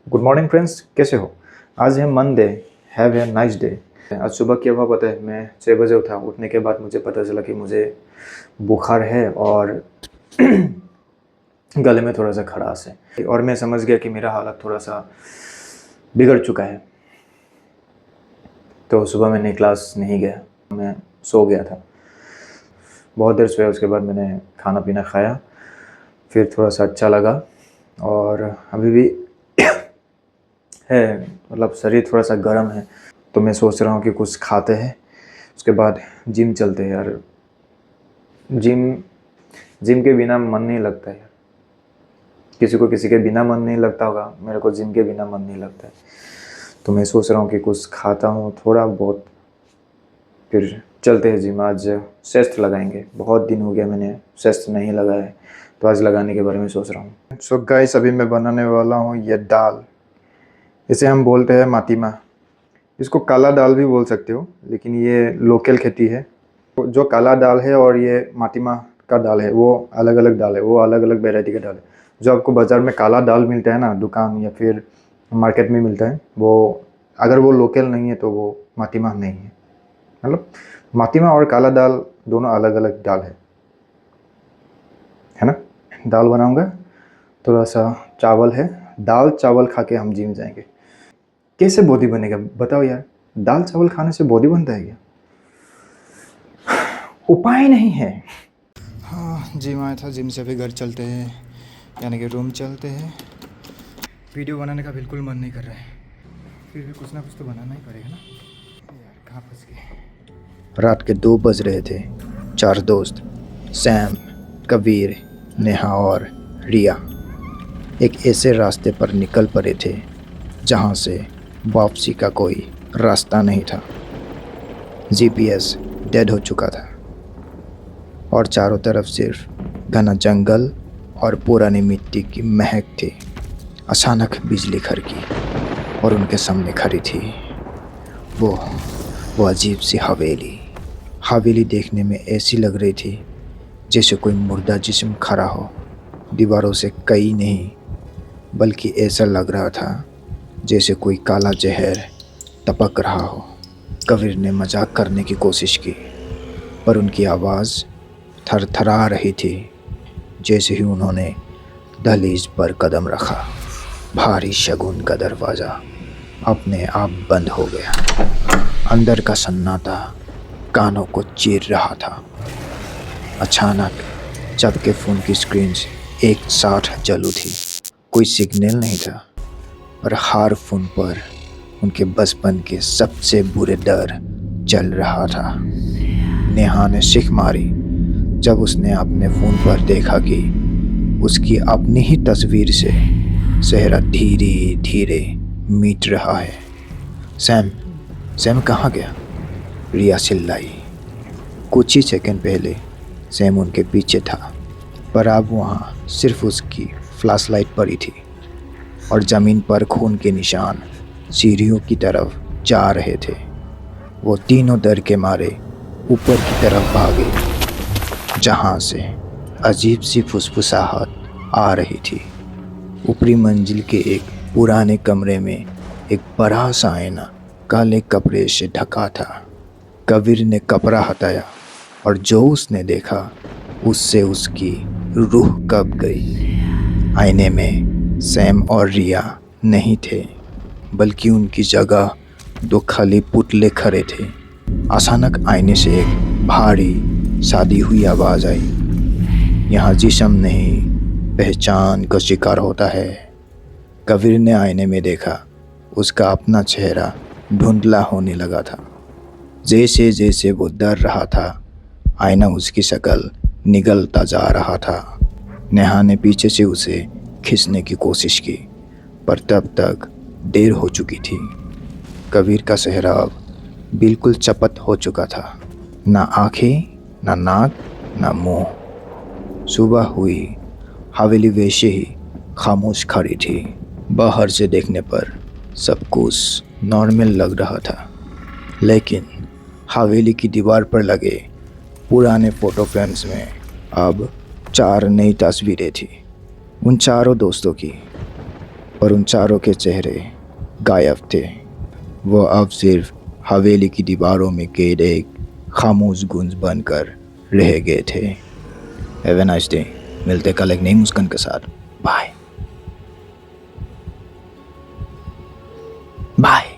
Good morning friends, कैसे हो। आज है Monday. Have a nice day. आज सुबह क्या हुआ पता है, मैं 6 बजे उठा। उठने के बाद मुझे पता चला कि मुझे बुखार है और गले में थोड़ा सा खराश है और मैं समझ गया कि मेरा हालत थोड़ा सा बिगड़ चुका है। तो सुबह मैंने क्लास नहीं गया, मैं सो गया था। बहुत देर सोया, उसके बाद मैंने खाना पीना खाया, फिर थोड़ा सा अच्छा लगा और अभी भी है, मतलब शरीर थोड़ा सा गर्म है। तो मैं सोच रहा हूँ कि कुछ खाते हैं, उसके बाद जिम चलते हैं यार। जिम जिम के बिना मन नहीं लगता है यार। किसी के बिना मन नहीं लगता होगा, मेरे को जिम के बिना मन नहीं लगता है। तो मैं सोच रहा हूँ कि कुछ खाता हूँ थोड़ा बहुत, फिर चलते हैं जिम। आज सेस्ट लगाएंगे, बहुत दिन हो गया मैंने सेस्ट नहीं लगाया है, तो आज लगाने के बारे में सोच रहा हूँ। सो गाइस, अभी मैं बनाने वाला हूँ ये दाल। इसे हम बोलते हैं माटीमा। इसको काला दाल भी बोल सकते हो, लेकिन ये लोकल खेती है। जो काला दाल है और ये माटीमा का दाल है, वो अलग अलग दाल है, वो अलग अलग वेराइटी का दाल है। जो आपको बाज़ार में काला दाल मिलता है ना, दुकान या फिर मार्केट में मिलता है, वो अगर वो लोकल नहीं है तो वो माटीमा नहीं है। मतलब माटीमा और काला दाल दोनों अलग अलग दाल है ना। दाल बनाऊंगा, थोड़ा सा चावल है। दाल चावल खा के हम जिम जाएंगे। कैसे बॉडी बनेगा बताओ यार। दाल चावल खाने से बॉडी बनता है क्या? उपाय नहीं है। हाँ, जिम आया था, जिम से अभी घर चलते हैं, यानी कि रूम चलते हैं। वीडियो बनाने का बिल्कुल मन नहीं कर रहा है, फिर भी कुछ ना कुछ तो बनाना ही पड़ेगा ना यार। कहाँ फंस गए। रात के 2 बज रहे थे। 4 दोस्त सैम, कबीर, नेहा और रिया एक ऐसे रास्ते पर निकल पड़े थे जहाँ से वापसी का कोई रास्ता नहीं था। जीपीएस डेड हो चुका था और चारों तरफ सिर्फ घना जंगल और पुरानी मिट्टी की महक थी। अचानक बिजली खड़की और उनके सामने खड़ी थी वो अजीब सी हवेली देखने में ऐसी लग रही थी जैसे कोई मुर्दा जिस्म खड़ा हो। दीवारों से कई नहीं, बल्कि ऐसा लग रहा था जैसे कोई काला जहर टपक रहा हो। कबीर ने मजाक करने की कोशिश की, पर उनकी आवाज़ थरथरा रही थी। जैसे ही उन्होंने दहलीज पर कदम रखा, भारी शगुन का दरवाज़ा अपने आप बंद हो गया। अंदर का सन्नाटा कानों को चीर रहा था। अचानक सबके फ़ोन की स्क्रीन एक साथ जल उठी। कोई सिग्नल नहीं था, पर हर फ़ोन पर उनके बचपन के सबसे बुरे डर चल रहा था। नेहा ने शिक मारी जब उसने अपने फ़ोन पर देखा कि उसकी अपनी ही तस्वीर से चेहरा धीरे धीरे मिट रहा है। सैम कहाँ गया? रिया चिल्लाई। कुछ ही सेकंड पहले सैम उनके पीछे था, पर अब वहाँ सिर्फ उसकी फ्लैशलाइट पड़ी थी और ज़मीन पर खून के निशान सीढ़ियों की तरफ जा रहे थे। वो तीनों डर के मारे ऊपर की तरफ भागे, जहाँ से अजीब सी फुसफुसाहट आ रही थी। ऊपरी मंजिल के एक पुराने कमरे में एक बड़ा सा आईना काले कपड़े से ढका था। कबीर ने कपड़ा हटाया और जो उसने देखा उससे उसकी रूह कब गई। आईने में सैम और रिया नहीं थे, बल्कि उनकी जगह 2 खाली पुतले खड़े थे। अचानक आईने से एक भारी सादी हुई आवाज़ आई, यहाँ जिस्म नहीं, पहचान का शिकार होता है। कबीर ने आईने में देखा, उसका अपना चेहरा धुंधला होने लगा था। जैसे जैसे वो डर रहा था, आईना उसकी शक्ल निगलता जा रहा था। नेहा ने पीछे से उसे खींचने की कोशिश की, पर तब तक देर हो चुकी थी। कबीर का चेहरा अब बिल्कुल चपट हो चुका था। ना आँखें, ना नाक, ना मुंह। सुबह हुई, हवेली वैसे ही खामोश खड़ी थी। बाहर से देखने पर सब कुछ नॉर्मल लग रहा था, लेकिन हवेली की दीवार पर लगे पुराने फ़ोटो फ्रेम्स में अब 4 नई तस्वीरें थी। उन चारों दोस्तों की। और उन चारों के चेहरे गायब थे। वो अब सिर्फ हवेली की दीवारों में कैद एक खामोश गूंज बनकर रह गए थे। Have a nice day. मिलते कल एक नई मुस्कान के साथ। Bye bye.